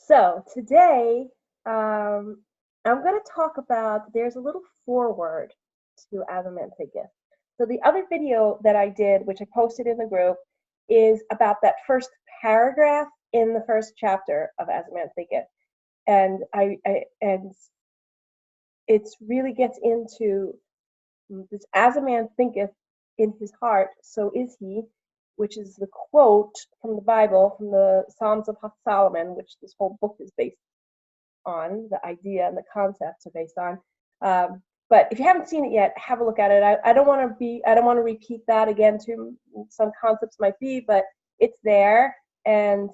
So today, I'm going to talk about, there's a little foreword to As A Man Thinketh. So the other video that I did, which I posted in the group, is about that first paragraph in the first chapter of As A Man Thinketh. And and it really gets into this: as a man thinketh in his heart, so is he, which is the quote from the Bible, from the Psalms of Solomon, which this whole book is based on. The idea and the concepts are based on. But if you haven't seen it yet, have a look at it. I don't want to repeat that again. Some concepts might be, but it's there, and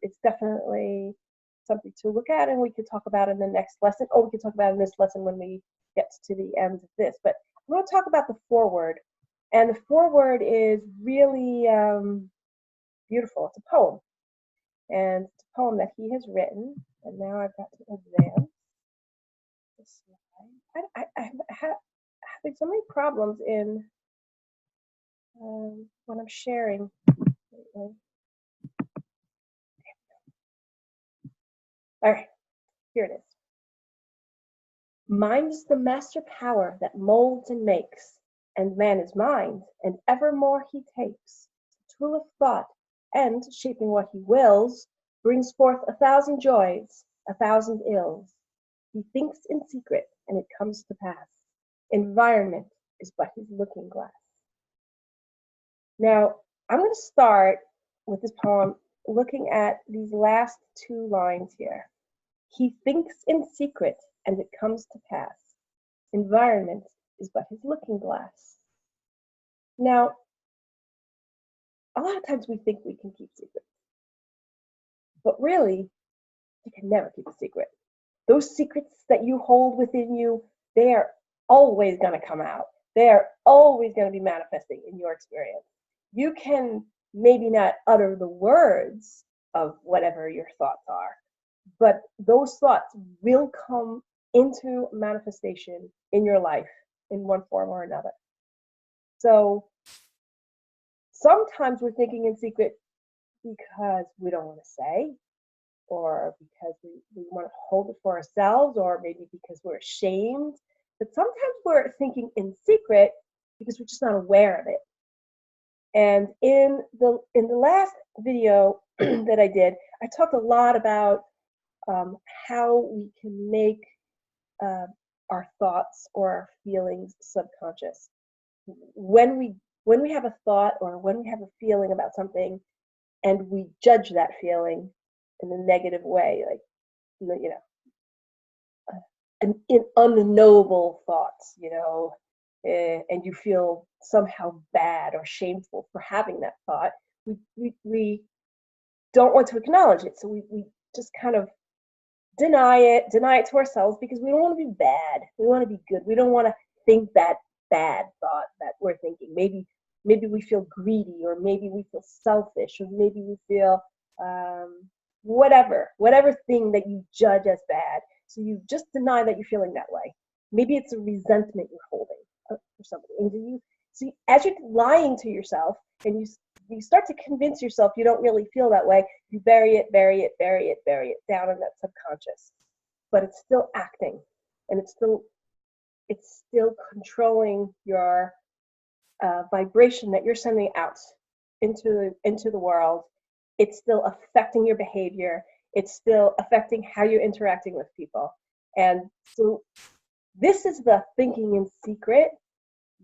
it's definitely something to look at, and we could talk about in the next lesson, or we could talk about in this lesson when we get to the end of this. But I want to talk about the foreword, and the foreword is really beautiful. It's a poem, and it's a poem that he has written. And now I've got to advance this slide. I'm having so many problems in when I'm sharing lately. All right, here it is. Mind is the master power that molds and makes, and man is mind, and evermore he takes. The tool of thought, and, shaping what he wills, brings forth 1,000 joys, 1,000 ills. He thinks in secret, and it comes to pass. Environment is but his looking glass. Now, I'm going to start with this poem looking at these last two lines here. He thinks in secret, and it comes to pass. Environment is but his looking glass. Now, a lot of times we think we can keep secrets, but really, you can never keep a secret. Those secrets that you hold within you, they are always going to come out. They are always going to be manifesting in your experience. You can maybe not utter the words of whatever your thoughts are, but those thoughts will come into manifestation in your life in one form or another. So sometimes we're thinking in secret because we don't want to say, or because we want to hold it for ourselves, or maybe because we're ashamed. But sometimes we're thinking in secret because we're just not aware of it. And in the last video that I did, I talked a lot about how we can make our thoughts or our feelings subconscious. When we have a thought or when we have a feeling about something, and we judge that feeling in a negative way, like in unknowable thoughts, and you feel somehow bad or shameful for having that thought, we don't want to acknowledge it, so we just kind of deny it to ourselves, because we don't want to be bad. We want to be good. We don't want to think that bad thought that we're thinking. Maybe we feel greedy, or maybe we feel selfish, or maybe we feel whatever thing that you judge as bad. So you just deny that you're feeling that way. Maybe it's a resentment you're holding for something. And see, as you're lying to yourself, and you start to convince yourself you don't really feel that way, you bury it down in that subconscious. But it's still acting, and it's still controlling your vibration that you're sending out into the world. It's still affecting your behavior. It's still affecting how you're interacting with people. And so this is the thinking in secret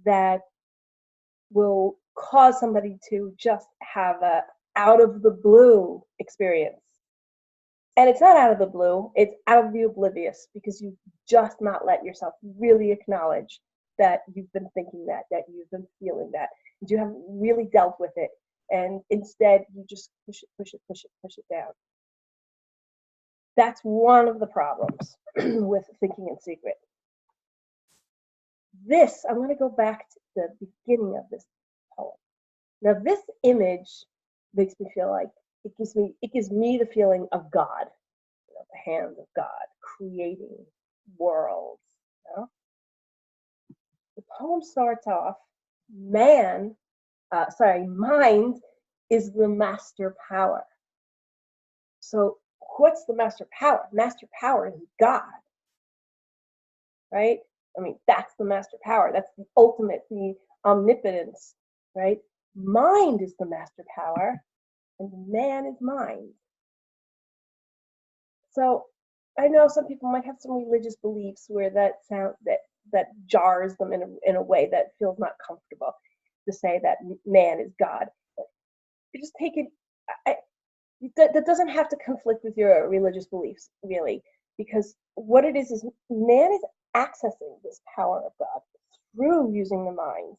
that will cause somebody to just have a out of the blue experience. And it's not out of the blue, it's out of the oblivious, because you've just not let yourself really acknowledge that you've been thinking that you've been feeling that you haven't really dealt with it. And instead, you just push it down. That's one of the problems with thinking in secret. I'm going to go back to the beginning of this poem. Now, this image makes me feel like it gives me the feeling of God, the hands of God creating worlds. The poem starts off, mind is the master power. So what's the master power? Master power is God, right? I mean, that's the master power. That's the ultimate, the omnipotence, right? Mind is the master power, and man is mind. So I know some people might have some religious beliefs where that jars them in a way that feels not comfortable to say that man is God. You just take it. I, that doesn't have to conflict with your religious beliefs, really, because what it is man is accessing this power of God through using the mind.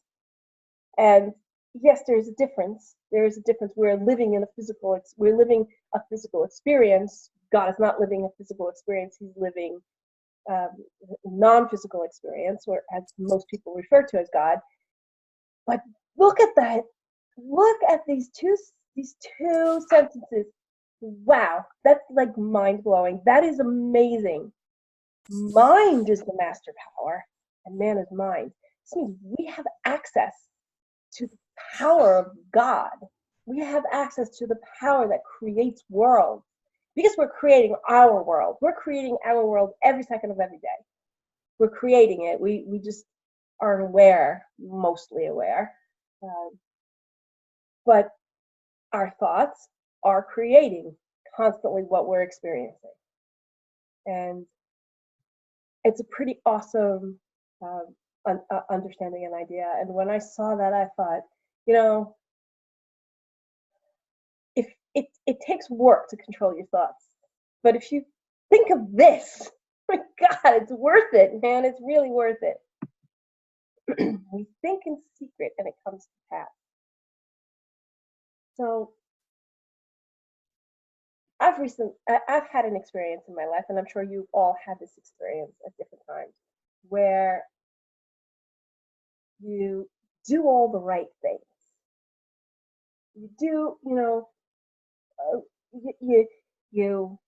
And yes, there is a difference. There is a difference. We're living a physical experience. God is not living a physical experience. He's living non-physical experience, or as most people refer to as God. But look at that. Look at these two sentences. Wow, that's like mind-blowing. That is amazing. Mind is the master power, and man is mind. This means we have access to the power of God. We have access to the power that creates worlds, because we're creating our world. We're creating our world every second of every day. We're creating it. We just aren't aware, mostly aware. But our thoughts are creating constantly what we're experiencing. And it's a pretty awesome understanding and idea. And when I saw that, I thought, if it takes work to control your thoughts, but if you think of this, my God, it's worth it, man. It's really worth it. We think in secret and it comes to pass. So I've had an experience in my life, and I'm sure you all had this experience at different times, where you do all the right things. You do, you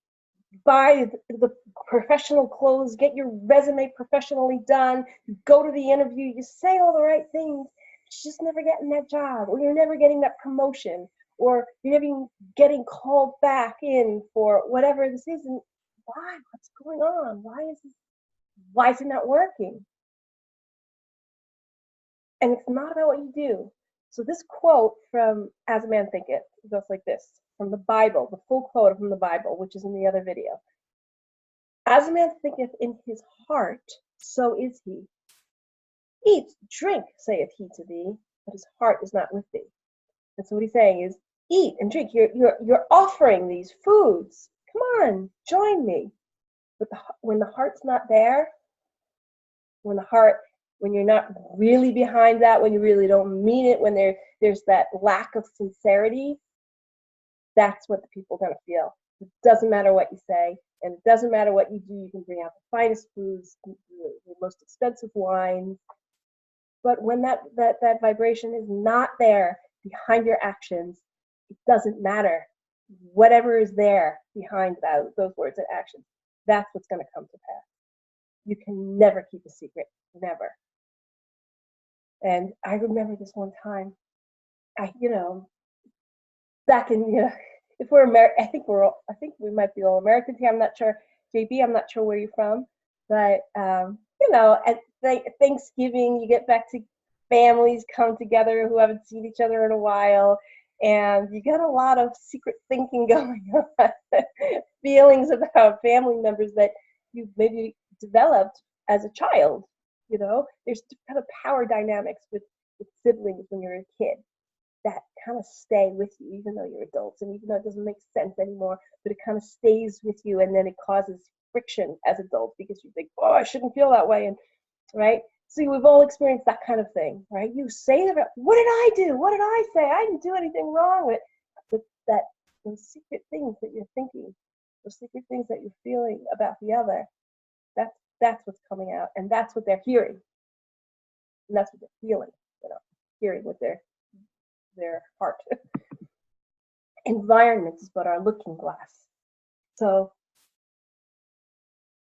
buy the professional clothes, get your resume professionally done, you go to the interview, you say all the right things, but you're just never getting that job, or you're never getting that promotion, or you're never even getting called back in for whatever this is. And why? What's going on? Why is it not working? And it's not about what you do. So this quote from As A Man Thinketh goes like this, from the Bible, the full quote from the Bible, which is in the other video. As a man thinketh in his heart, so is he. Eat, drink, saith he to thee, but his heart is not with thee. And so what he's saying is, eat and drink. You're offering these foods. Come on, join me. But when the heart's not there, when you're not really behind that, when you really don't mean it, when there's that lack of sincerity, that's what the people are going to feel. It doesn't matter what you say, and it doesn't matter what you do. You can bring out the finest foods, the most expensive wines, but when that vibration is not there behind your actions, it doesn't matter. Whatever is there behind those words and actions, that's what's going to come to pass. You can never keep a secret, never. And I remember this one time, back in, if we're American, I think we might be all Americans here. I'm not sure, JB, I'm not sure where you're from, but at Thanksgiving, you get back to families come together who haven't seen each other in a while, and you get a lot of secret thinking going on, feelings about family members that you maybe developed as a child. There's kind of power dynamics with siblings when you're a kid that kind of stay with you, even though you're adults, and even though it doesn't make sense anymore, but it kind of stays with you, and then it causes friction as adults because you think, oh, I shouldn't feel that way, and right? So we've all experienced that kind of thing, right? You say that, what did I do? What did I say? I didn't do anything wrong with those secret things that you're thinking, those secret things that you're feeling about the other. That's what's coming out, and that's what they're hearing, and that's what they're feeling, hearing with their heart. Environment is but our looking glass. So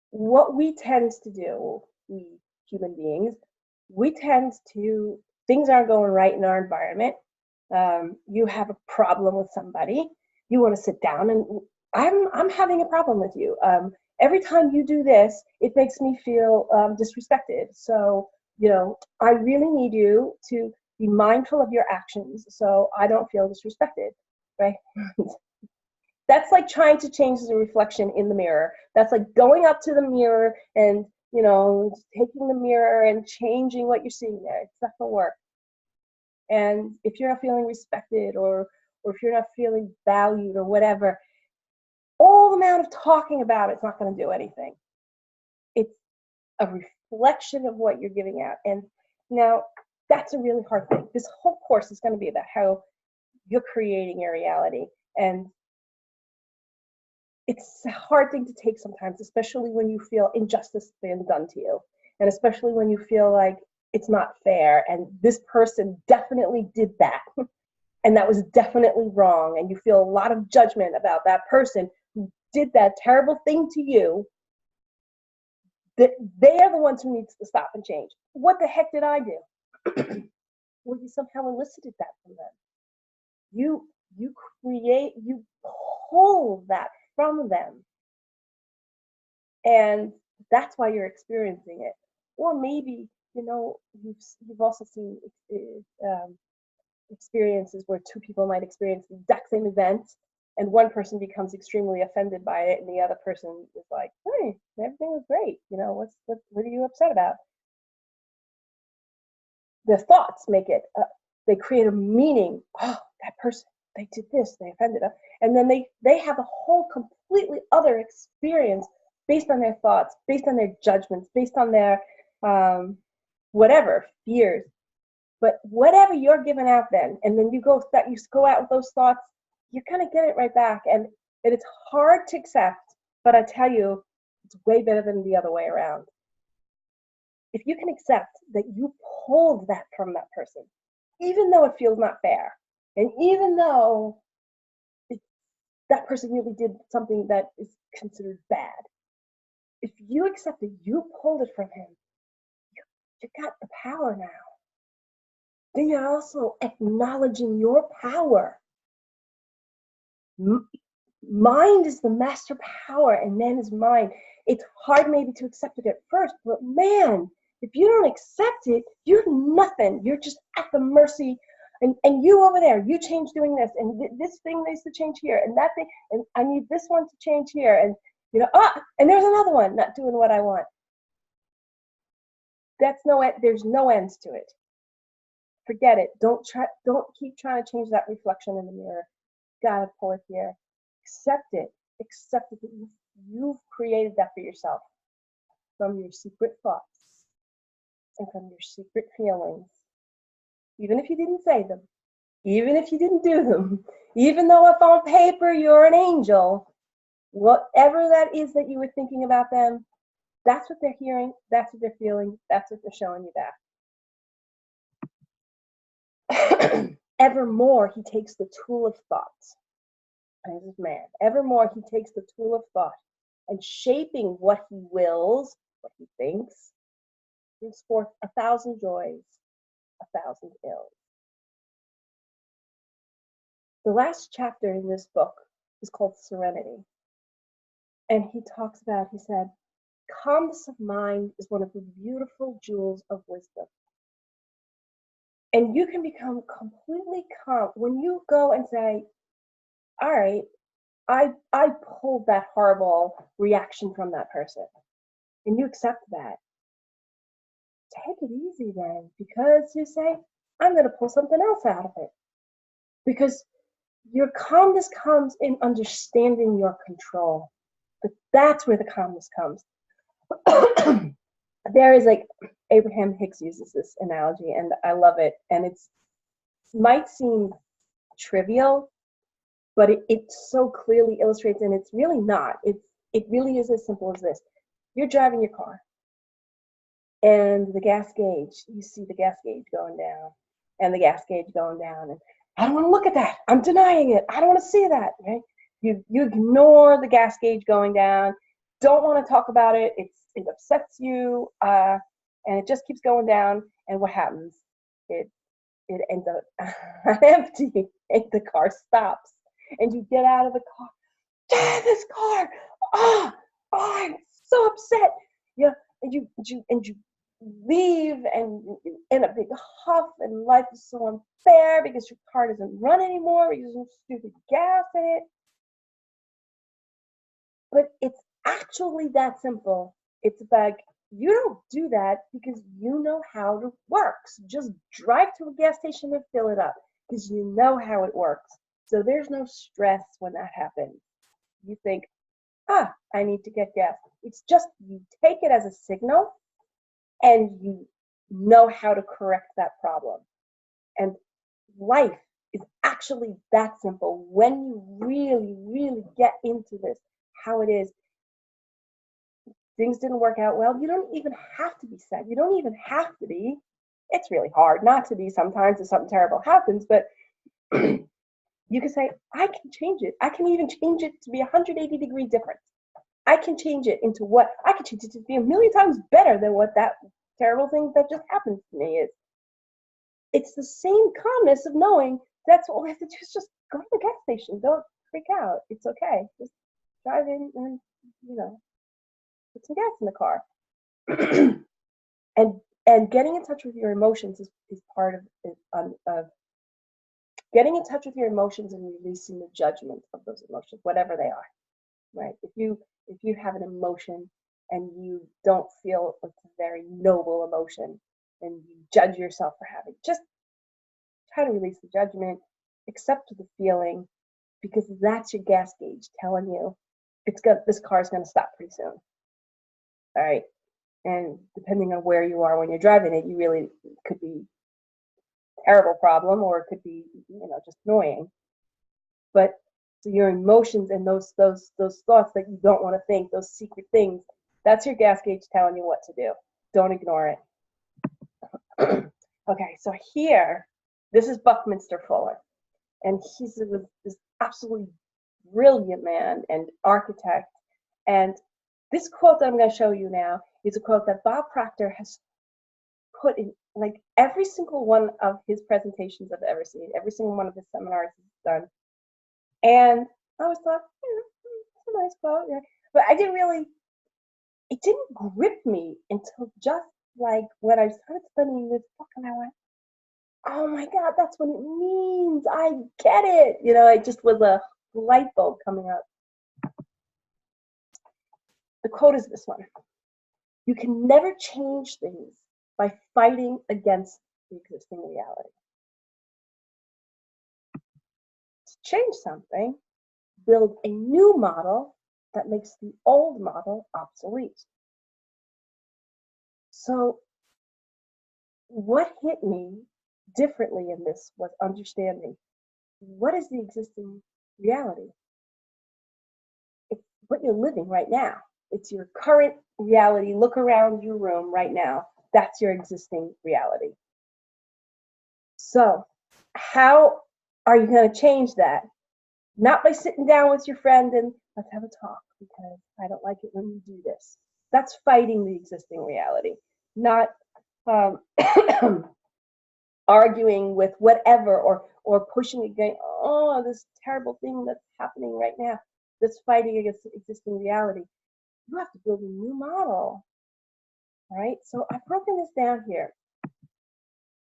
what we tend to do, we human beings, things aren't going right in our environment. You have a problem with somebody. You want to sit down and I'm having a problem with you. Every time you do this, it makes me feel disrespected. So, I really need you to be mindful of your actions so I don't feel disrespected, right? That's like trying to change the reflection in the mirror. That's like going up to the mirror and, taking the mirror and changing what you're seeing there. It's not going to work. And if you're not feeling respected or if you're not feeling valued or whatever, all the amount of talking about it's not going to do anything. It's a reflection of what you're giving out. And now that's a really hard thing. This whole course is going to be about how you're creating your reality. And it's a hard thing to take sometimes, especially when you feel injustice being done to you. And especially when you feel like it's not fair and this person definitely did that. And that was definitely wrong. And you feel a lot of judgment about that person who did that terrible thing to you. That they are the ones who needs to stop and change. What the heck did I do? Well, you somehow elicited that from them. You pull that from them. And that's why you're experiencing it. Or maybe, you've also seen experiences where two people might experience the exact same event and one person becomes extremely offended by it and the other person is like, hey, everything was great. What are you upset about? The thoughts make it, they create a meaning. Oh, that person, they did this, they offended us. And then they have a whole completely other experience based on their thoughts, based on their judgments, based on their whatever, fears. But whatever you're giving out then, and then you go out with those thoughts, you're going to get it right back. And it's hard to accept, but I tell you, it's way better than the other way around. If you can accept that you pulled that from that person, even though it feels not fair, and even though that person really did something that is considered bad, if you accept that you pulled it from him, you got the power now. Then you're also acknowledging your power. Mind is the master power and man is mind. It's hard maybe to accept it at first, but man, if you don't accept it, you're nothing. You're just at the mercy. And you over there, you change doing this, and this thing needs to change here, and that thing, and I need this one to change here, and and there's another one not doing what I want. There's no ends to it. Forget it. Don't keep trying to change that reflection in the mirror. Gotta pull it here. Accept it that you've created that for yourself from your secret thoughts and from your secret feelings. Even if you didn't say them, even if you didn't do them, even though if on paper you're an angel, whatever that is that you were thinking about them, that's what they're hearing, that's what they're feeling, that's what they're showing you back. Evermore, he takes the tool of thought. As a man, evermore he takes the tool of thought and shaping what he wills, what he thinks, brings forth 1,000 joys, 1,000 ills. The last chapter in this book is called Serenity. And he said, calmness of mind is one of the beautiful jewels of wisdom. And you can become completely calm when you go and say, all right, I pulled that horrible reaction from that person. And you accept that. Take it easy then, because you say, I'm going to pull something else out of it. Because your calmness comes in understanding your control. But that's where the calmness comes. There is Abraham Hicks uses this analogy, and I love it. And it might seem trivial, but it so clearly illustrates, and it's really not. It really is as simple as this. You're driving your car, and the gas gauge, you see the gas gauge going down, and the gas gauge going down, and I don't want to look at that. I'm denying it. I don't want to see that, right? You ignore the gas gauge going down, don't want to talk about it. It upsets you, and it just keeps going down, and what happens? It ends up empty, and the car stops. And you get out of the car. this car. Oh, I'm so upset. Yeah, and you leave and in a big huff, and life is so unfair because your car doesn't run anymore. You're using stupid gas in it. But it's actually that simple. It's like you don't do that because you know how it works. Just drive to a gas station and fill it up because you know how it works. So there's no stress when that happens. You think, I need to get gas. It's just you take it as a signal and you know how to correct that problem. And life is actually that simple when you really, really get into this, how it is. Things didn't work out well. You don't even have to be sad. You don't even have to be. It's really hard not to be sometimes if something terrible happens, but you can say, I can change it. I can even change it to be 180-degree different. I can change it into what? I can change it to be a million times better than what that terrible thing that just happened to me is. It's the same calmness of knowing that's all I have to do is just go to the gas station. Don't freak out. It's okay. Just drive in and, put some gas in the car. and getting in touch with your emotions is part of getting in touch with your emotions and releasing the judgment of those emotions, whatever they are, right? If you have an emotion and you don't feel it's a very noble emotion and you judge yourself for having, just try to release the judgment, accept the feeling, because that's your gas gauge telling you this car is going to stop pretty soon. All right. And depending on where you are when you're driving it, you really could be a terrible problem or it could be, just annoying. But so your emotions and those thoughts that you don't want to think, those secret things, that's your gas gauge telling you what to do. Don't ignore it. Okay, so here, this is Buckminster Fuller. And he's this absolutely brilliant man and architect. And this quote that I'm going to show you now is a quote that Bob Proctor has put in like every single one of his presentations I've ever seen, every single one of his seminars he's done. And I always thought, it's a nice quote. Yeah. But it didn't grip me until just like when I started studying this book and I went, oh my God, that's what it means. I get it. It just was a light bulb coming up. The quote is this one. You can never change things by fighting against the existing reality. To change something, build a new model that makes the old model obsolete. So what hit me differently in this was understanding what is the existing reality. It's what you're living right now. It's your current reality. Look around your room right now. That's your existing reality. So how are you going to change that? Not by sitting down with your friend and let's have a talk because I don't like it when you do this. That's fighting the existing reality. Not arguing with whatever or pushing against, this terrible thing that's happening right now. That's fighting against the existing reality. You have to build a new model. All right, so I've broken this down here.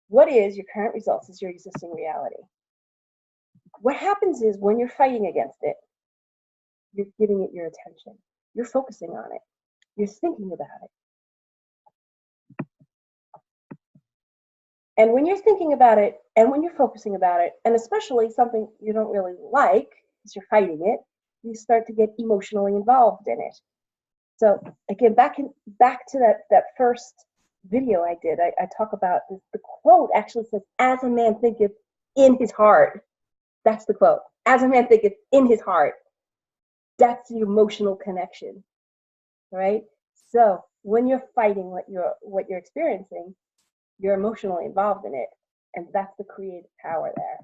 What is your current results is your existing reality. What happens is when you're fighting against it, you're giving it your attention. You're focusing on it. You're thinking about it. And when you're thinking about it and when you're focusing about it, and especially something you don't really like because you're fighting it, you start to get emotionally involved in it. So again, back to that first video I did, I talk about this, the quote actually says, as a man thinketh in his heart. That's the quote. As a man thinketh in his heart. That's the emotional connection, right? So when you're fighting what you're experiencing, you're emotionally involved in it, and that's the creative power there.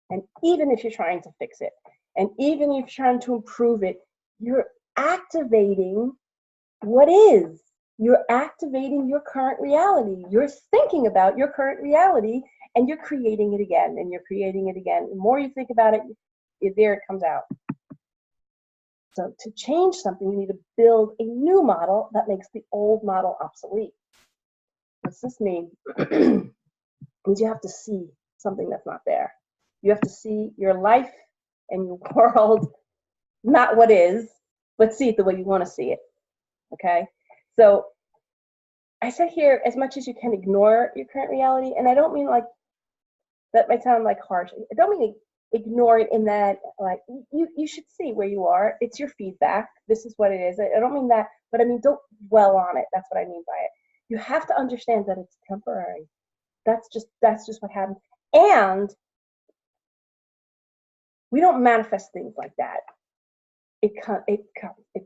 And even if you're trying to fix it, and even if you're trying to improve it, you're activating what is. You're activating your current reality. You're thinking about your current reality, and you're creating it again, and you're creating it again. The more you think about it, there it comes out. So to change something, you need to build a new model that makes the old model obsolete. What's this mean? Means you have to see something that's not there. You have to see your life and your world, not what is, but see it the way you want to see it. Okay? So I said here, as much as you can ignore your current reality, and I don't mean like, that might sound like harsh. I don't mean ignore it in that, like, you should see where you are. It's your feedback. This is what it is. I don't mean that, but I mean, don't dwell on it. That's what I mean by it. You have to understand that it's temporary. That's just what happens. And we don't manifest things like that. It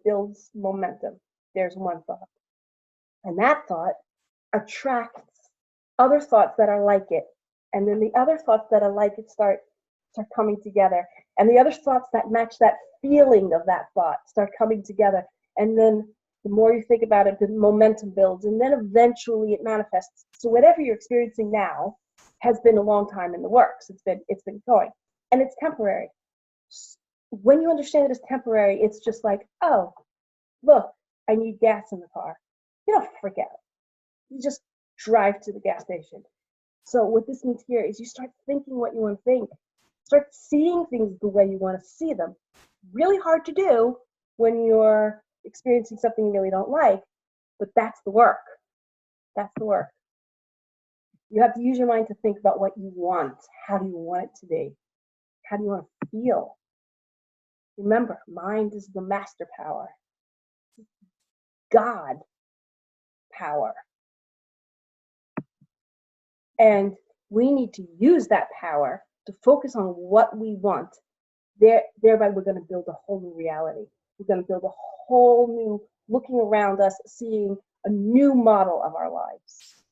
builds momentum. There's one thought. And that thought attracts other thoughts that are like it. And then the other thoughts that are like it start coming together. And the other thoughts that match that feeling of that thought start coming together. And then the more you think about it, the momentum builds. And then eventually it manifests. So whatever you're experiencing now has been a long time in the works. It's been going. And it's temporary. When you understand it as temporary, it's just like, oh, look, I need gas in the car. You don't freak out. You just drive to the gas station. So what this means here is you start thinking what you want to think. Start seeing things the way you want to see them. Really hard to do when you're experiencing something you really don't like, but that's the work. That's the work. You have to use your mind to think about what you want. How do you want it to be? How do you want to feel? Remember, mind is the master power. God power. And we need to use that power to focus on what we want. Thereby, we're going to build a whole new reality. We're going to build a whole new, looking around us, seeing a new model of our lives.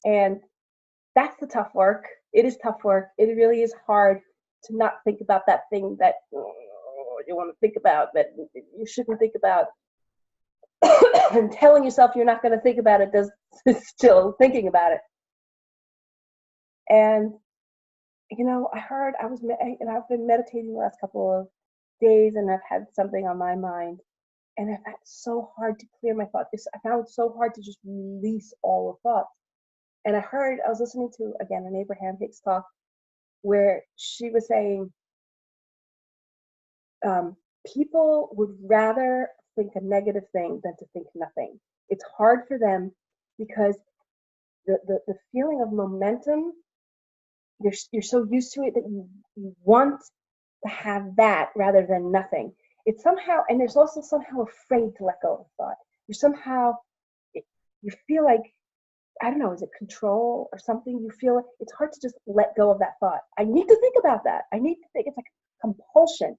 And that's the tough work. It is tough work. It really is hard to not think about that thing that you want to think about, that you shouldn't think about. And telling yourself you're not going to think about it does still thinking about it. And I've been meditating the last couple of days, and I've had something on my mind, and I've had so hard to clear my thoughts. I found it so hard to just release all the thoughts. And I was listening to, again, an Abraham Hicks talk where she was saying people would rather think a negative thing than to think nothing. It's hard for them because the feeling of momentum, you're so used to it that you want to have that rather than nothing. It's somehow, and there's also somehow afraid to let go of thought. You're somehow, you feel like, I don't know, is it control or something? You feel like it's hard to just let go of that thought. I need to think about that. I need to think. It's like compulsion.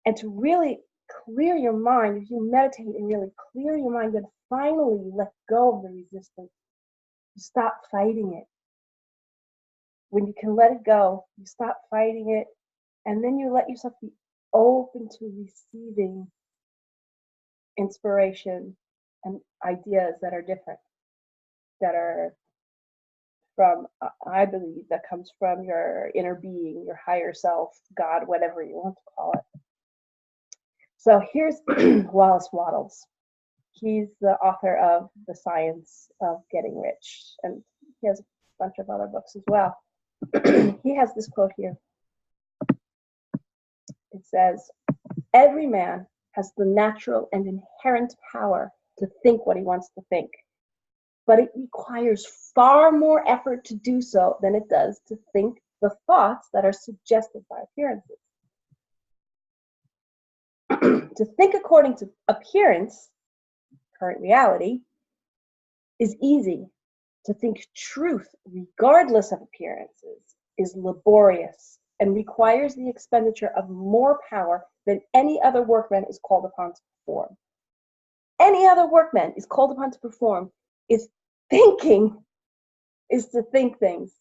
And to really clear your mind, if you meditate and really clear your mind, then finally you let go of the resistance. You stop fighting it. When you can let it go, you stop fighting it, and then you let yourself be open to receiving inspiration and ideas that are different, that are from, I believe, that comes from your inner being, your higher self, God, whatever you want to call it. So here's Wallace Wattles. He's the author of The Science of Getting Rich, and he has a bunch of other books as well. He has this quote here. It says, "Every man has the natural and inherent power to think what he wants to think, but it requires far more effort to do so than it does to think the thoughts that are suggested by appearances. To think according to appearance, current reality, is easy. To think truth regardless of appearances is laborious and requires the expenditure of more power than any other workman is called upon to perform." Any other workman is called upon to perform is thinking, is to think things.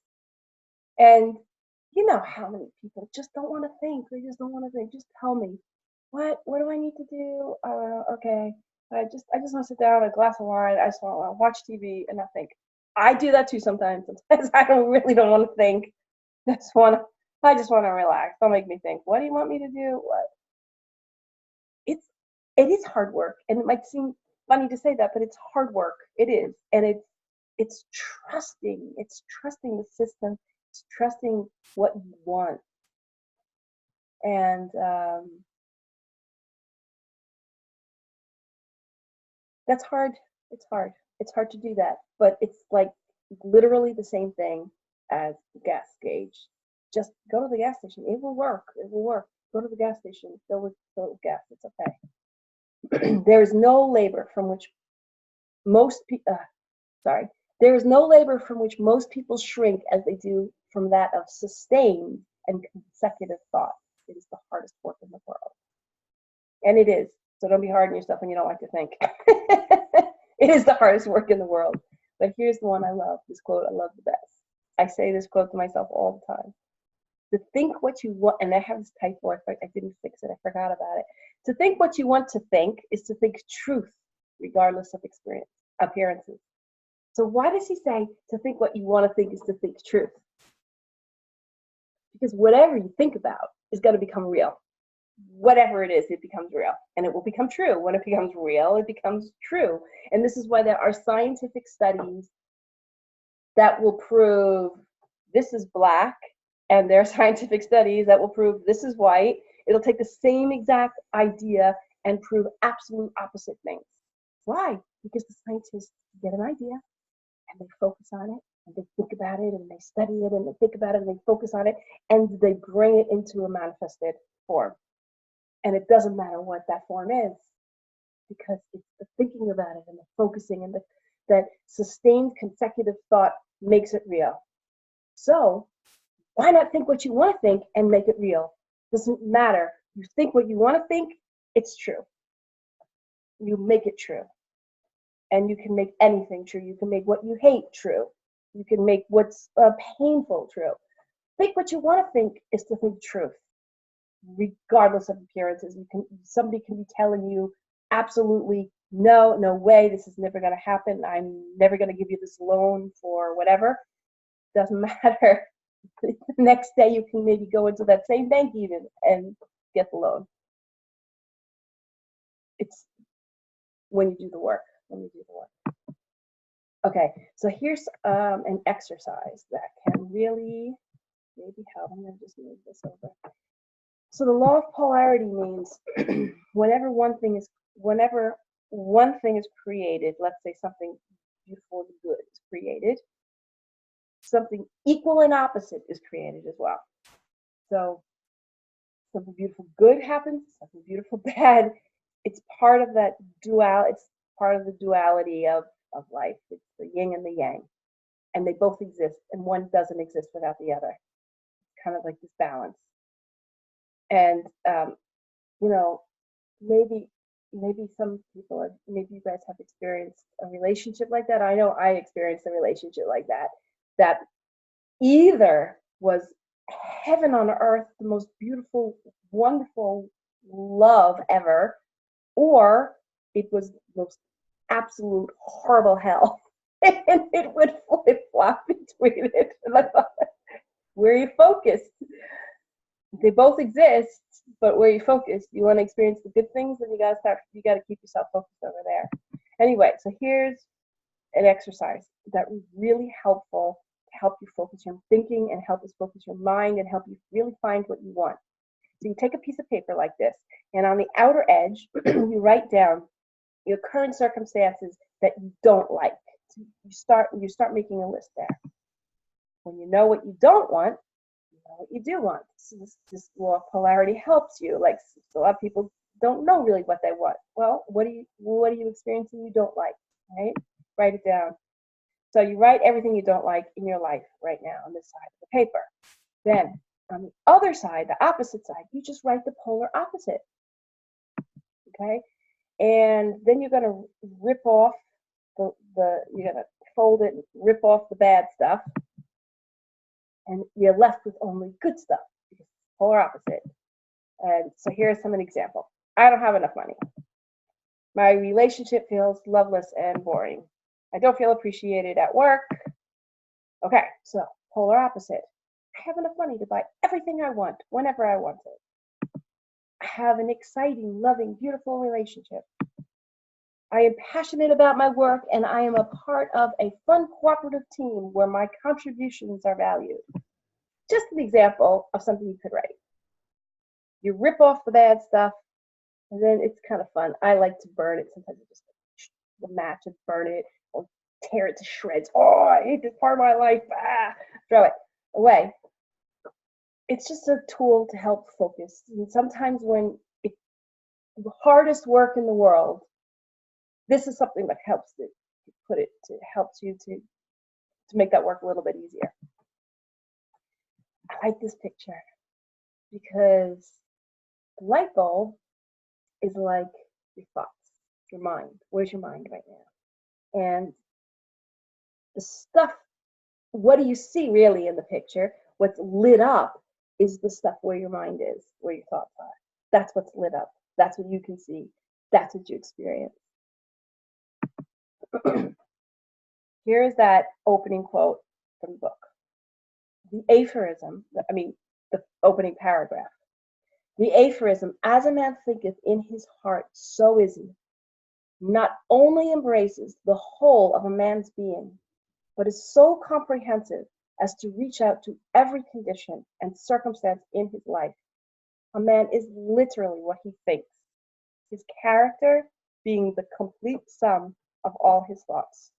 And you know how many people just don't want to think. They just don't want to think. Just tell me, what do I need to do? Okay, I just want to sit down, a glass of wine. I just want to watch TV and not think. I do that too sometimes. Sometimes I really don't want to think. I just want to relax. Don't make me think. What do you want me to do? What? it is hard work, and it might seem funny to say that, but it's hard work. It is, and it's trusting. It's trusting the system. It's trusting what you want, and that's hard. It's hard. It's hard to do that, but it's like literally the same thing as the gas gauge. Just go to the gas station. It will work. It will work. Go to the gas station. Fill with gas. It's okay. There is no labor from which most people. Sorry. There is no labor from which most people shrink as they do from that of sustained and consecutive thought. It is the hardest work in the world, and it is. So don't be hard on yourself when you don't like to think. It is the hardest work in the world. But here's the one I love, this quote I love the best. I say this quote to myself all the time. To think what you want, and I have this typo, I didn't fix it, I forgot about it. To think what you want to think is to think truth, regardless of appearances. So why does he say to think what you want to think is to think truth? Because whatever you think about is going to become real. Whatever it is, it becomes real, and it will become true. When it becomes real, it becomes true. And this is why there are scientific studies that will prove this is black, and there are scientific studies that will prove this is white. It'll take the same exact idea and prove absolute opposite things. Why? Because the scientists get an idea and they focus on it, and they think about it, and they study it, and they think about it, and they focus on it, and they bring it into a manifested form. And it doesn't matter what that form is, because it's the thinking about it and the focusing and that sustained consecutive thought makes it real. So why not think what you want to think and make it real? Doesn't matter. You think what you want to think, it's true. You make it true. And you can make anything true. You can make what you hate true. You can make what's painful true. Think what you want to think is to think truth, regardless of appearances. Somebody can be telling you absolutely no way, this is never going to happen. I'm never going to give you this loan for whatever. Doesn't matter. The next day you can maybe go into that same bank even and get the loan. It's when you do the work. Okay, so here's an exercise that can really maybe help. I'm going to just move this over. So the law of polarity means whenever one thing is created, let's say something beautiful and good is created, something equal and opposite is created as well. So something beautiful good happens, something beautiful bad. It's part of that it's part of the duality of life. It's the yin and the yang. And they both exist, and one doesn't exist without the other. It's kind of like this balance. And maybe some people, maybe you guys have experienced a relationship like that. I know I experienced a relationship like that either was heaven on earth, the most beautiful, wonderful love ever, or it was the most absolute horrible hell. And it would flip-flop between it. And I thought, where are you focused? They both exist, but where you focus, you want to experience the good things, and you got to keep yourself focused over there. Anyway, so here's an exercise that was really helpful to help you focus your thinking and help us focus your mind and help you really find what you want. So you take a piece of paper like this, and on the outer edge, you write down your current circumstances that you don't like. So you start making a list there. When you know what you don't want, you know what you do want. So this law of polarity helps you. Like a lot of people don't know really what they want. Well, what are you experiencing you don't like? Right? Write it down. So you write everything you don't like in your life right now on this side of the paper. Then on the other side, the opposite side, you just write the polar opposite. Okay? And then you're going to rip off you're going to fold it and rip off the bad stuff. And you're left with only good stuff, because it's polar opposite. And so here's an example. I don't have enough money. My relationship feels loveless and boring. I don't feel appreciated at work. Okay, so polar opposite. I have enough money to buy everything I want whenever I want it. I have an exciting, loving, beautiful relationship. I am passionate about my work, and I am a part of a fun cooperative team where my contributions are valued. Just an example of something you could write. You rip off the bad stuff, and then it's kind of fun. I like to burn it. Sometimes I just the match and burn it or tear it to shreds. Oh, I hate this part of my life. Ah, throw it away. It's just a tool to help focus. And sometimes when it's the hardest work in the world, this is something that helps helps you to make that work a little bit easier. I like this picture because the light bulb is like your thoughts, your mind. Where's your mind right now? And the stuff, what do you see really in the picture? What's lit up is the stuff where your mind is, where your thoughts are. That's what's lit up. That's what you can see. That's what you experience. Here is that opening quote from the book. The aphorism, the opening paragraph. The aphorism, as a man thinketh in his heart, so is he, not only embraces the whole of a man's being, but is so comprehensive as to reach out to every condition and circumstance in his life. A man is literally what he thinks, his character being the complete sum of all his thoughts.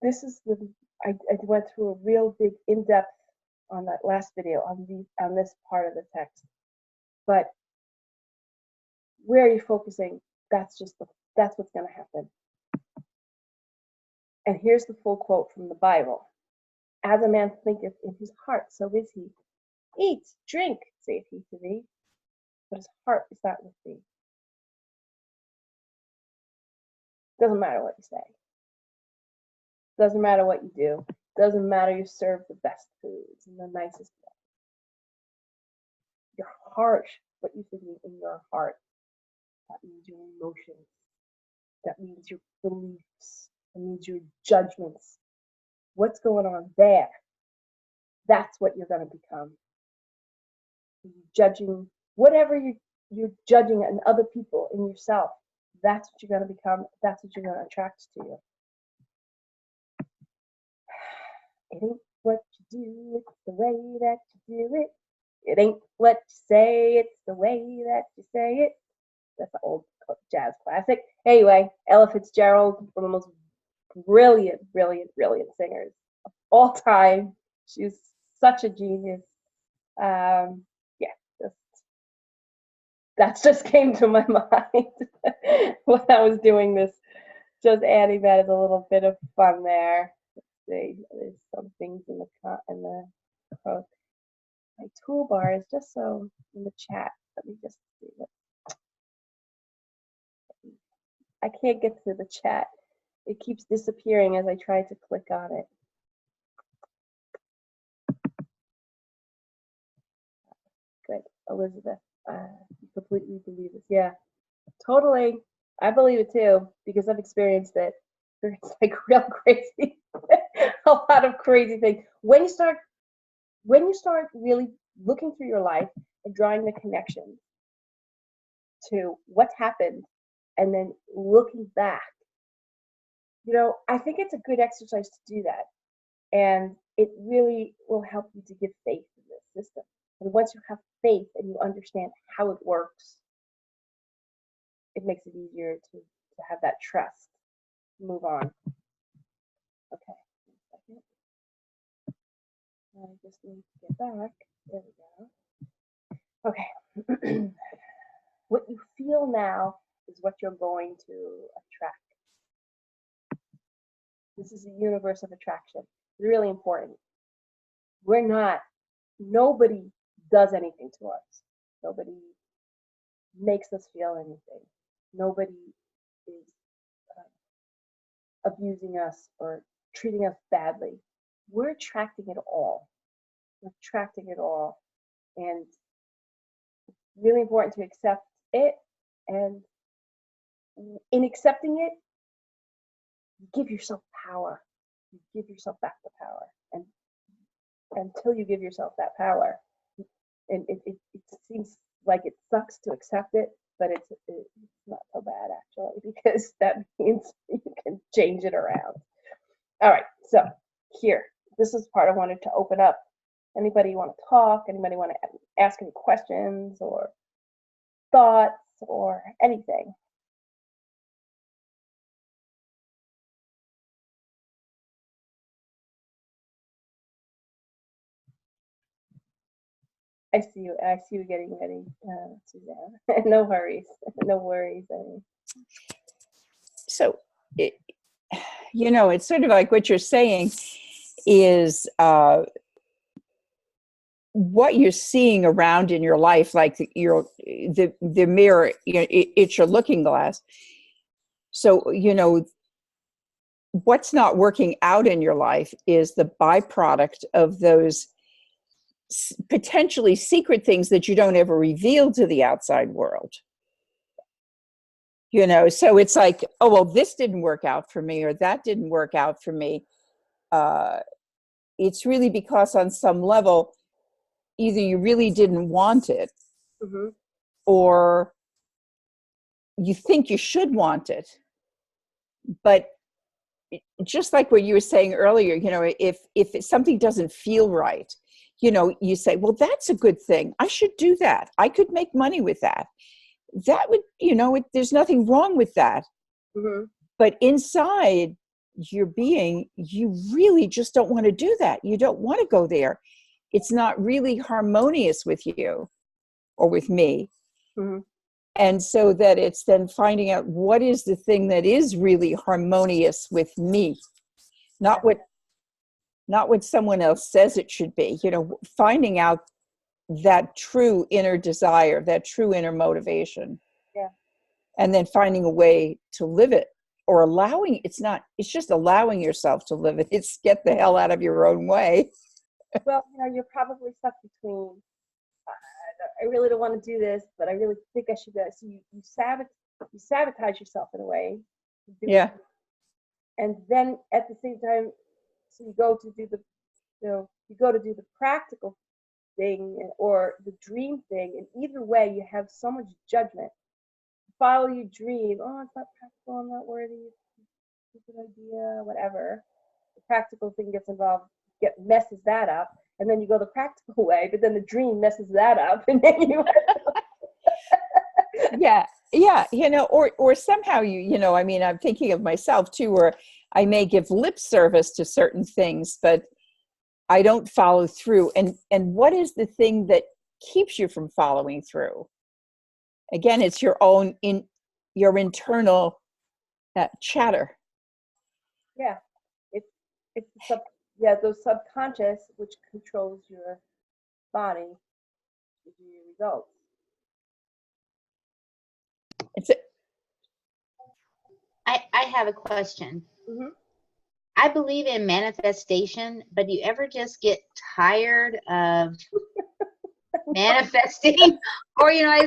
This is I went through a real big in-depth on that last video on this part of the text, but where are you focusing? That's what's going to happen. And here's the full quote from the Bible. As a man thinketh in his heart, so is he. Eat, drink, saith he to thee, but his heart is not with thee. Doesn't matter what you say. Doesn't matter what you do. Doesn't matter you serve the best foods and the nicest stuff. Your heart, what you think in your heart, that means your emotions. That means your beliefs. That means your judgments. What's going on there? That's what you're going to become. You're judging whatever you're judging in other people, in yourself. That's what you're going to become. That's what you're going to attract to you. It ain't what you do, it's the way that you do it. It ain't what you say, it's the way that you say it. That's an old jazz classic. Anyway, Ella Fitzgerald, one of the most brilliant singers of all time. She's such a genius. That just came to my mind when I was doing this. Just adding that as a little bit of fun there. Let's see, there's some things in the quote. My toolbar is just so in the chat. Let me just see what. I can't get to the chat. It keeps disappearing as I try to click on it. Good, Elizabeth. You completely believe this. Yeah, totally. I believe it too because I've experienced it. It's like real crazy. A lot of crazy things. When you start really looking through your life and drawing the connection to what's happened and then looking back, I think it's a good exercise to do that. And it really will help you to give faith in this system. And once you have faith and you understand how it works, it makes it easier to have that trust. Move on. Okay, I just need to get back. There we go. Okay. What you feel now is what you're going to attract. This is a universe of attraction. It's really important. Nobody does anything to us. Nobody makes us feel anything. Nobody is abusing us or treating us badly. We're attracting it all. We're attracting it all. And it's really important to accept it. And in accepting it, you give yourself power. You give yourself back the power. And until you give yourself that power, and it seems like it sucks to accept it, but it's not so bad actually, because that means you can change it around. All right, so here, this is the part I wanted to open up. Anybody want to talk? Anybody want to ask any questions or thoughts or anything? I see you getting ready, Suzanne. No worries. No worries. So, it's sort of like what you're saying is what you're seeing around in your life, like the mirror, it's your looking glass. So, what's not working out in your life is the byproduct of those potentially secret things that you don't ever reveal to the outside world. So it's like, oh, well, this didn't work out for me, or that didn't work out for me. It's really because on some level, either you really didn't want it, Mm-hmm. or you think you should want it. But just like what you were saying earlier, if something doesn't feel right, you say, well, that's a good thing. I should do that. I could make money with that. That would, there's nothing wrong with that. Mm-hmm. But inside your being, you really just don't want to do that. You don't want to go there. It's not really harmonious with you or with me. Mm-hmm. And so that it's then finding out what is the thing that is really harmonious with me, not what someone else says it should be, finding out that true inner desire, that true inner motivation. Yeah. And then finding a way to live it, or it's just allowing yourself to live it. It's get the hell out of your own way. Well, you're probably stuck between, I really don't want to do this, but I really think I should do it. So you sabotage yourself in a way. Yeah. And then at the same time, so you go to do the practical thing or the dream thing, and either way you have so much judgment. Follow your dream. Oh, it's not practical, I'm not worthy, it's a good idea, whatever. The practical thing gets involved, messes that up, and then you go the practical way, but then the dream messes that up, and then you yeah, or somehow I'm thinking of myself too, where I may give lip service to certain things, but I don't follow through. And what is the thing that keeps you from following through? Again, it's your internal chatter. Yeah, it's those subconscious which controls your body, gives you your results. I have a question. Mm-hmm. I believe in manifestation, but do you ever just get tired of manifesting? Or I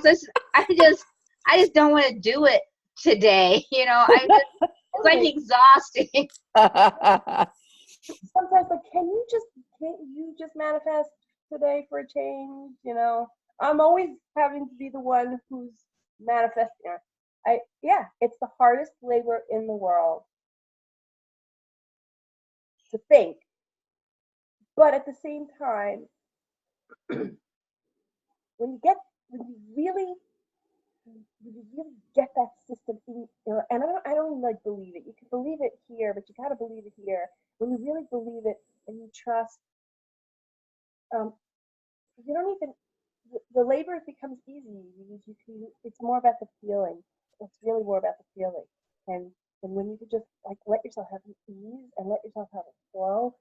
just don't want to do it today. It's like exhausting. Sometimes, like, can't you just manifest today for a change? I'm always having to be the one who's manifesting. It's the hardest labor in the world to think, but at the same time, when you really get that system in, and I don't like believe it. You can believe it here, but you got to believe it here. When you really believe it and you trust, you don't even, the labor becomes easy. It's more about the feeling. It's really more about the feeling. And when you could just like let yourself have ease and let yourself have a flow,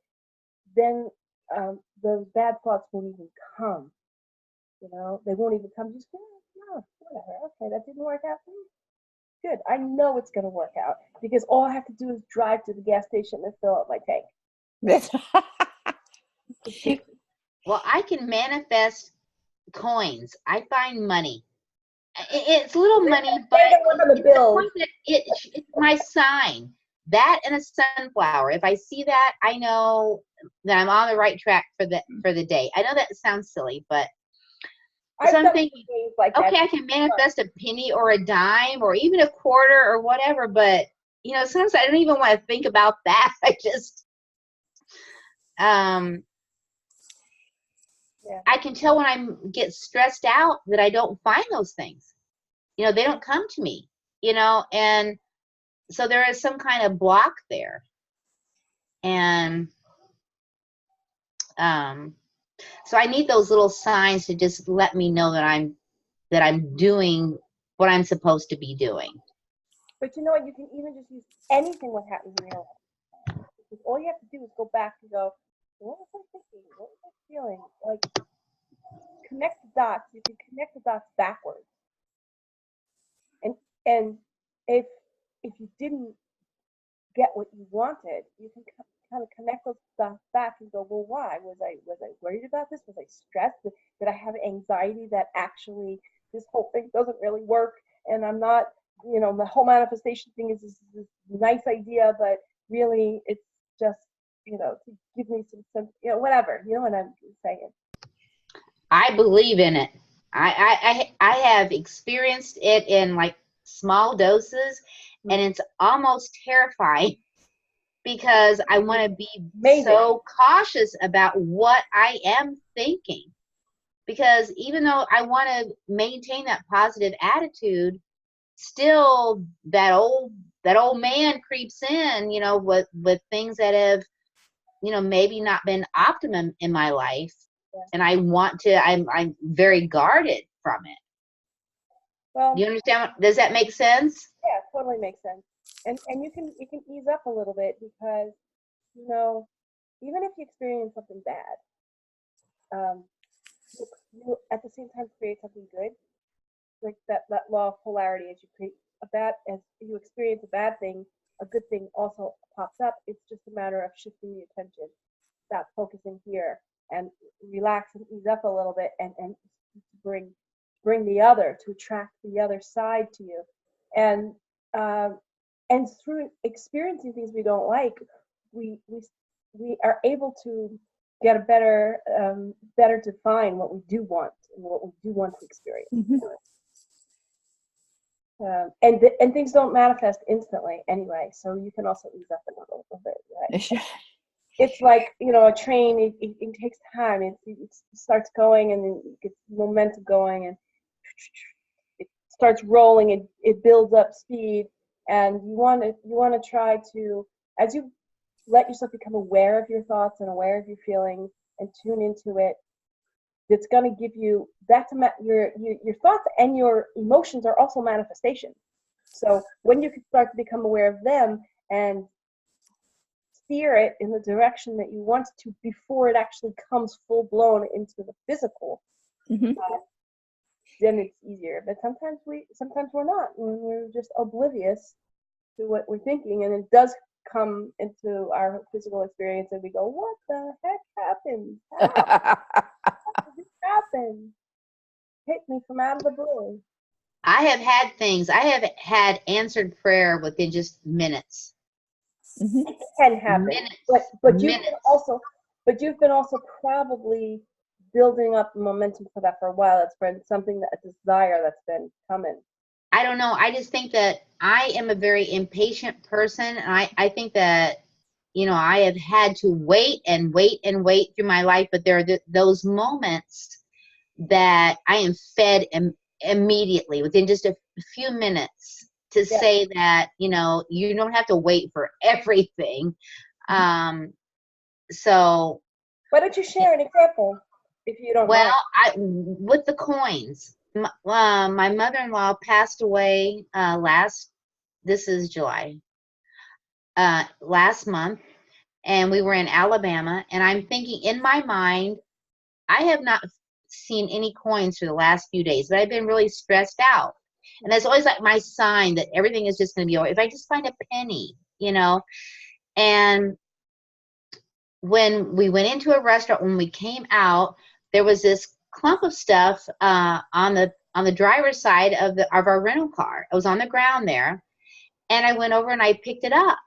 then those bad thoughts won't even come. They won't even come. Just no, whatever. Okay, that didn't work out. Good. I know it's going to work out because all I have to do is drive to the gas station and fill up my tank. Well, I can manifest coins. I find money. It's little money, but it's my sign. That and a sunflower. If I see that, I know that I'm on the right track for the day. I know that sounds silly, but So I'm thinking, things like okay, that. I can manifest a penny or a dime or even a quarter or whatever, but sometimes I don't even want to think about that. I just, I can tell when I get stressed out that I don't find those things. They don't come to me, and so there is some kind of block there. And so I need those little signs to just let me know that I'm doing what I'm supposed to be doing. But you know what? You can even just use anything what happens in your life. Because all you have to do is go back and go, what was I thinking? What was I feeling? Like, connect the dots. You can connect the dots backwards. And if you didn't get what you wanted, you can kind of connect those dots back and go, well, why? Was I worried about this? Was I stressed? Did I have anxiety that actually this whole thing doesn't really work? And I'm not, the whole manifestation thing is this nice idea, but really it's just, to give me some sense, whatever. You know what I'm saying? I believe in it. I have experienced it in like small doses, and it's almost terrifying because I want to be so cautious about what I am thinking. Because even though I want to maintain that positive attitude, still that old man creeps in, with things that have, maybe not been optimum in my life. And I'm very guarded from it. Well, you understand? Does that make sense? Yeah, it totally makes sense. And you can ease up a little bit because, even if you experience something bad, you at the same time create something good. Like that law of polarity, as you experience a bad thing, a good thing also pops up. It's just a matter of shifting the attention, stop focusing here, and relax and ease up a little bit, and bring the other, to attract the other side to you, and through experiencing things we don't like, we are able to get a better define what we do want and what we do want to experience. And things don't manifest instantly anyway, so you can also ease up a little bit, right? It's like, a train, it takes time. It starts going, and then it gets momentum going, and it starts rolling, and it builds up speed. And you want to try to, as you let yourself become aware of your thoughts and aware of your feelings and tune into it, it's going to give you your thoughts and your emotions are also manifestations. So when you can start to become aware of them and steer it in the direction that you want to before it actually comes full blown into the physical, then it's easier. But sometimes we're not, and we're just oblivious to what we're thinking, and it does come into our physical experience, and we go, "What the heck happened? How did this happen? Hit me from out of the blue." I have had answered prayer within just minutes. It can happen, but you've been also probably building up momentum for that for a while. It's been a desire that's been coming. I don't know. I just think that I am a very impatient person, and I think that I have had to wait and wait and wait through my life, but there are those moments that I am fed immediately within just a few minutes to say that you don't have to wait for everything. So why don't you share an example if you don't mind? With the coins, my mother-in-law passed away this is July, last month, and we were in Alabama, and I'm thinking in my mind, I have not seen any coins for the last few days, but I've been really stressed out. And that's always like my sign that everything is just going to be over. If I just find a penny, and when we went into a restaurant, when we came out, there was this clump of stuff on the driver's side of our rental car. It was on the ground there, and I went over and I picked it up,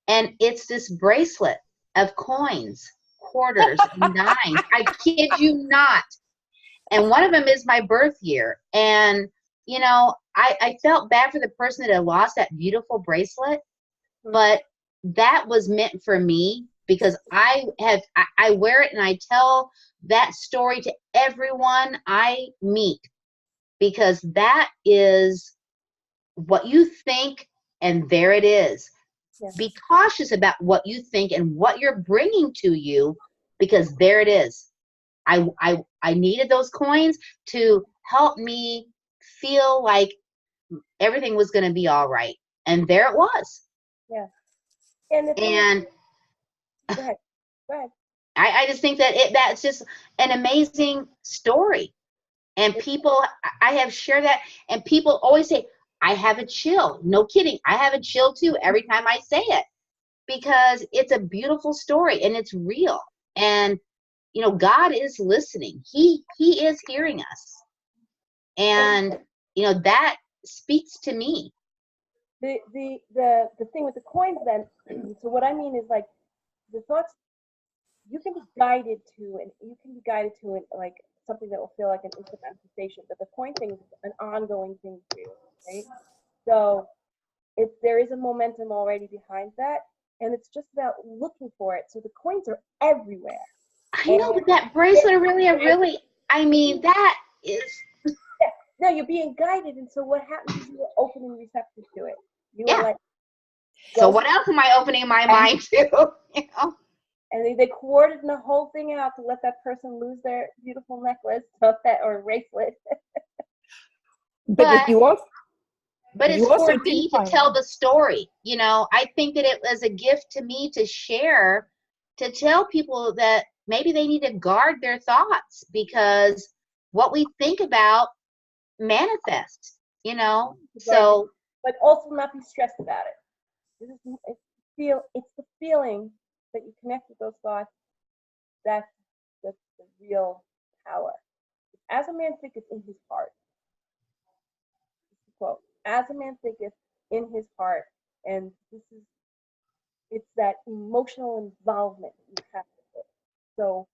and it's this bracelet of coins, quarters, and dimes. I kid you not. And one of them is my birth year. And, you know, I felt bad for the person that had lost that beautiful bracelet, but that was meant for me because I wear it and I tell that story to everyone I meet, because that is what you think, and there it is. Yeah. Be cautious about what you think and what you're bringing to you, because there it is. I needed those coins to help me feel like everything was going to be all right, and there it was. Yeah. And the thing And is, go ahead. Go ahead. I just think that that's just an amazing story. And people, I have shared that, and people always say, I have a chill. No kidding. I have a chill too every time I say it, because it's a beautiful story and it's real. And, you know, God is listening. He is hearing us. And, you know, that speaks to me. The thing with the coins then, so what I mean is like the thoughts you can be guided to, and you can be guided to it like something that will feel like an instant manifestation. But the coin thing is an ongoing thing for you, right? So if there is a momentum already behind that, and it's just about looking for it. So the coins are everywhere. I know, but that bracelet really, I mean, that is. Yeah, no, you're being guided, and so what happens is you're open and receptive to it. You are like, So what else am I opening my mind to? You know? And they coordinated the whole thing out to let that person lose their beautiful necklace or bracelet. But it's also for me to tell the story. You know, I think that it was a gift to me to share, to tell people that maybe they need to guard their thoughts, because what we think about manifests, you know. So, but also not be stressed about it. It's the feeling that you connect with those thoughts. That's the real power. As a man thinketh in his heart. Quote, as a man thinketh in his heart. And it's that emotional involvement you have with it. So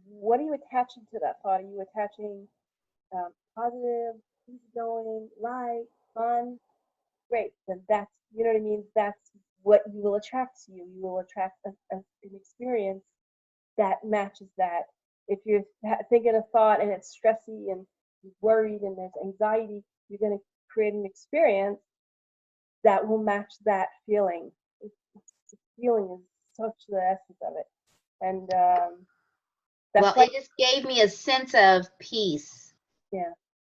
what are you attaching to that thought? Are you attaching positive, easygoing, light, fun? Great. Then that's, you know what I mean? That's what you will attract to you. You will attract an experience that matches that. If you're thinking a thought and it's stressy and you're worried and there's anxiety, you're going to create an experience that will match that feeling. The feeling is such the essence of it. And well, it just gave me a sense of peace. Yeah,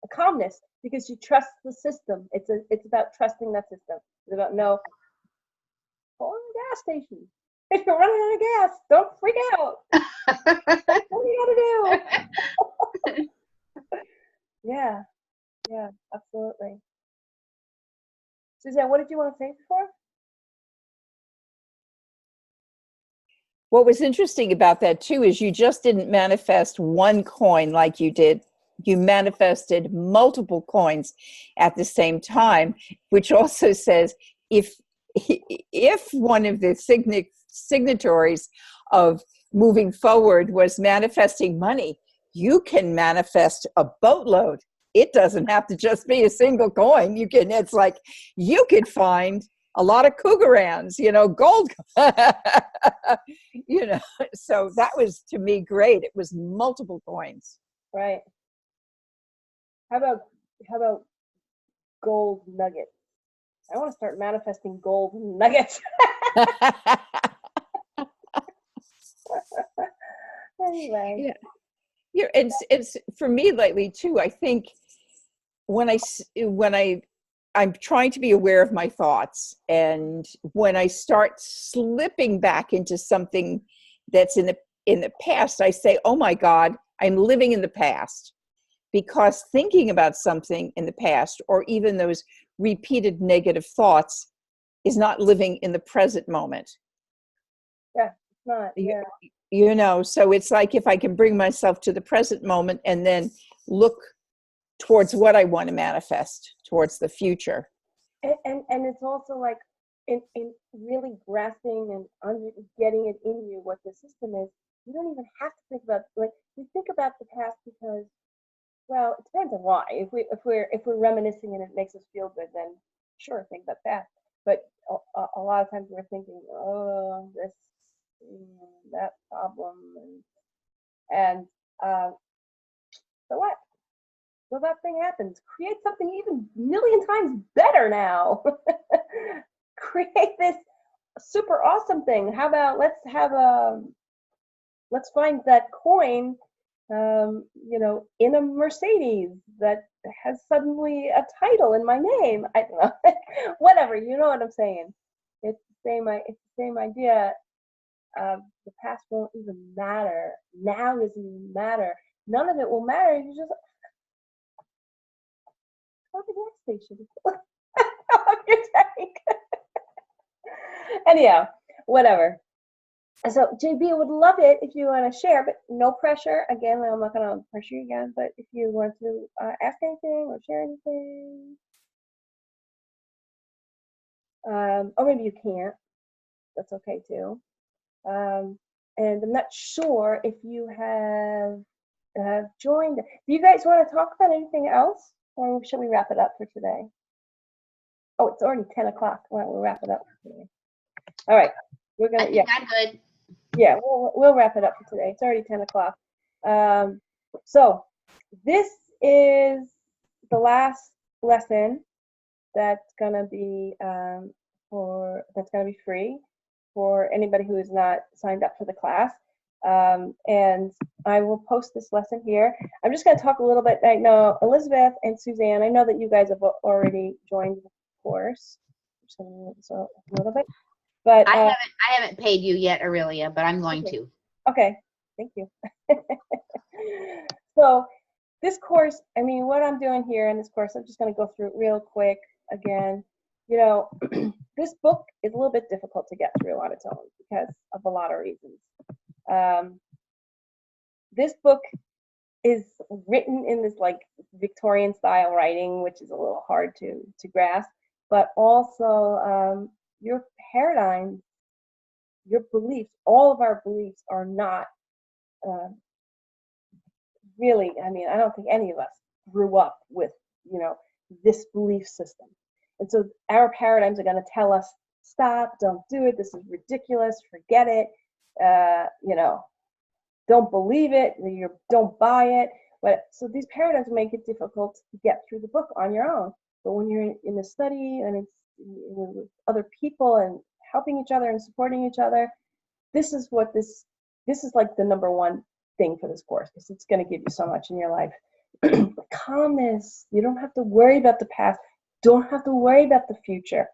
a calmness, because you trust the system. It's about trusting that system. It's about pull in the gas station. If you're running out of gas, don't freak out. What do you gotta do? Yeah, absolutely. Suzanne, what did you want to say before? What was interesting about that too is you just didn't manifest one coin like you did. You manifested multiple coins at the same time, which also says if one of the signatories of moving forward was manifesting money, you can manifest a boatload. It doesn't have to just be a single coin. It's like you could find a lot of cougarans, gold. So that was, to me, great. It was multiple coins. Right. How about gold nuggets? I want to start manifesting gold nuggets. Anyway. Yeah. It's for me lately too. I think when I'm trying to be aware of my thoughts, and when I start slipping back into something that's in the past, I say, oh my God, I'm living in the past. Because thinking about something in the past, or even those repeated negative thoughts, is not living in the present moment. Yeah, it's not. Yeah. So it's like if I can bring myself to the present moment and then look towards what I want to manifest, towards the future. And it's also like in really grasping and getting it in you what the system is. You don't even have to think about, like, you think about the past because Well, it depends on why. If we're reminiscing and it makes us feel good, then sure, think about that. But a lot of times we're thinking, oh, this, that problem, and so what? So that thing happens. Create something even a million times better now. Create this super awesome thing. How about let's find that coin, in a Mercedes that has suddenly a title in my name. I don't know. Whatever, you know what I'm saying. It's the same idea. The past won't even matter. Now doesn't even matter. None of it will matter. You just go to the gas station. Up your tank. Anyhow, whatever. So JB, I would love it if you want to share, but no pressure. Again, I'm not going to pressure you again, but if you want to ask anything or share anything, or maybe you can't, that's okay too. And I'm not sure if you have joined. Do you guys want to talk about anything else, or should we wrap it up for today? Oh, it's already 10 o'clock. Why don't we wrap it up for today? All right, we're gonna. Yeah, I'm good. Yeah, we'll wrap it up for today. It's already 10 o'clock. So this is the last lesson that's gonna be free for anybody who is not signed up for the class. And I will post this lesson here. I'm just gonna talk a little bit. I know Elizabeth and Suzanne, I know that you guys have already joined the course. So a little bit. But I haven't paid you yet, Aurelia, but I'm going to. Okay, thank you. So this course, I mean, what I'm doing here in this course, I'm just going to go through it real quick again. This book is a little bit difficult to get through on its own because of a lot of reasons. This book is written in this like Victorian style writing, which is a little hard to grasp, but also your paradigm, your beliefs, all of our beliefs are not really, I mean, I don't think any of us grew up with, this belief system. And so our paradigms are going to tell us, stop, don't do it, this is ridiculous, forget it, don't believe it, don't buy it. But so these paradigms make it difficult to get through the book on your own. But when you're in a study and it's with other people and helping each other and supporting each other, this is like the number one thing for this course, because it's going to give you so much in your life. Calmness. You don't have to worry about the past. Don't have to worry about the future.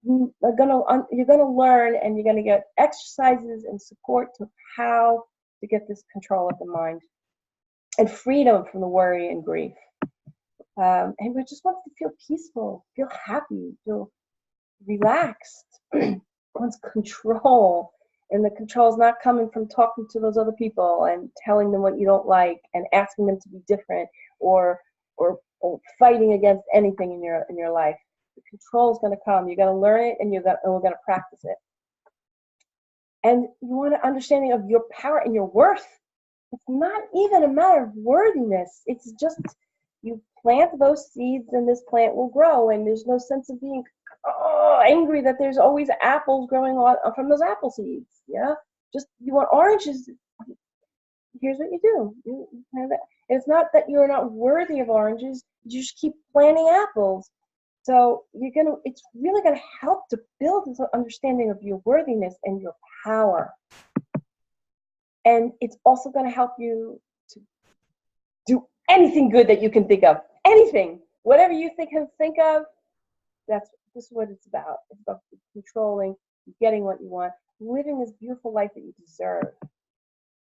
You're gonna learn, and you're gonna get exercises and support to how to get this control of the mind and freedom from the worry and grief. And we just want to feel peaceful, feel happy, feel relaxed. Wants control. And the control is not coming from talking to those other people and telling them what you don't like and asking them to be different or fighting against anything in your life. The control is going to come. You're going to learn it, and we're going to practice it. And you want an understanding of your power and your worth. It's not even a matter of worthiness. It's just you plant those seeds, and this plant will grow. And there's no sense of being angry that there's always apples growing on from those apple seeds. Yeah, just you want oranges. Here's what you do. You have that. It's not that you're not worthy of oranges. You just keep planting apples. So it's really gonna help to build this understanding of your worthiness and your power. And it's also gonna help you to do anything good that you can think of. Anything, whatever you think of. This is what it's about. It's about controlling, getting what you want, living this beautiful life that you deserve.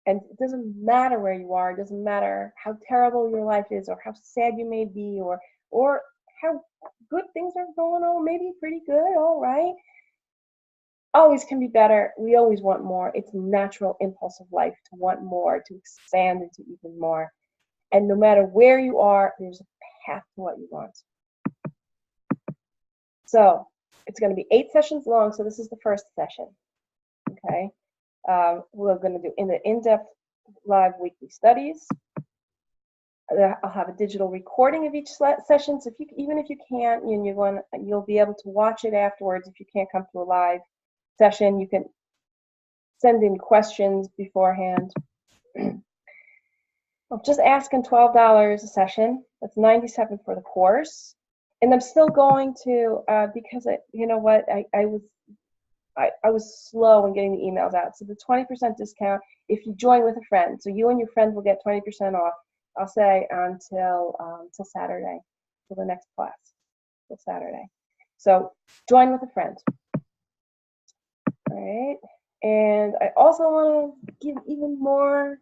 And it doesn't matter where you are. It doesn't matter how terrible your life is, or how sad you may be, or how good things are going on. Maybe pretty good, all right. Always can be better. We always want more. It's a natural impulse of life to want more, to expand into even more. And no matter where you are, there's a path to what you want. So it's going to be 8 sessions long. So this is the first session. Okay. We're going to do in-depth live weekly studies. I'll have a digital recording of each session. So even if you can't, and you'll be able to watch it afterwards. If you can't come to a live session, you can send in questions beforehand. I'm just asking $12 a session. That's $97 for the course, and I'm still going to because you know what, I was slow in getting the emails out. So the 20% discount if you join with a friend. So you and your friend will get 20% off. I'll say until Saturday, till the next class, till Saturday. So join with a friend. All right. And I also want to give even more.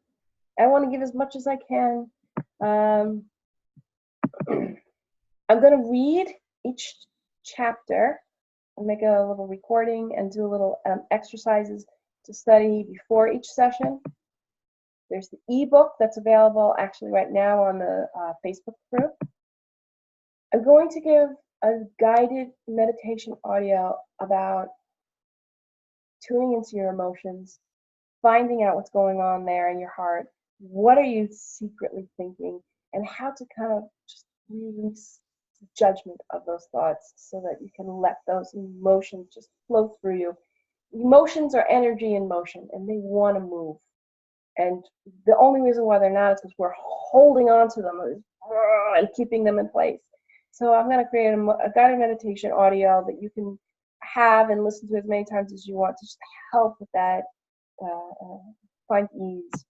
I want to give as much as I can. I'm going to read each chapter and make a little recording and do a little exercises to study before each session. There's the ebook that's available actually right now on the Facebook group. I'm going to give a guided meditation audio about tuning into your emotions, finding out what's going on there in your heart. What are you secretly thinking, and how to kind of just release the judgment of those thoughts so that you can let those emotions just flow through you. Emotions are energy in motion, and they want to move. And the only reason why they're not is because we're holding on to them and keeping them in place. So I'm going to create a guided meditation audio that you can have and listen to as many times as you want to just help with that, find ease.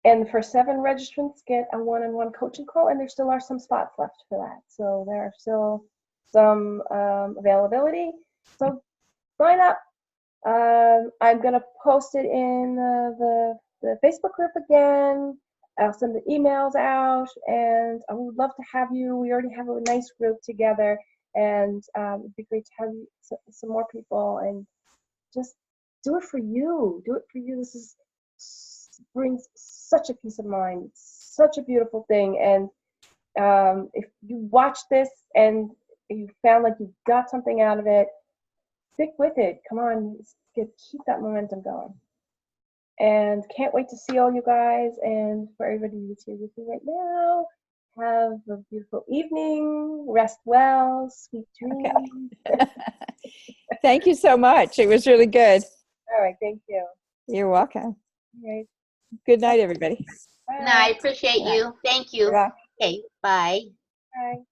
And for 7 registrants, get a one-on-one coaching call, and there still are some spots left for that. So there are still some availability. So sign up. I'm going to post it in the Facebook group again. I'll send the emails out, and I would love to have you. We already have a nice group together, and it'd be great to have you, some more people, and just do it for you. Do it for you. This brings such a peace of mind, such a beautiful thing. And if you watch this and you found like you got something out of it, stick with it. Come on, keep that momentum going. And can't wait to see all you guys, and for everybody who's here with me right now, have a beautiful evening, rest well, sweet dreams. Okay. Thank you so much. It was really good. All right, thank you. You're welcome. All right. Good night, everybody. Bye. No, I appreciate you. Thank you. Yeah. Okay, bye. Bye.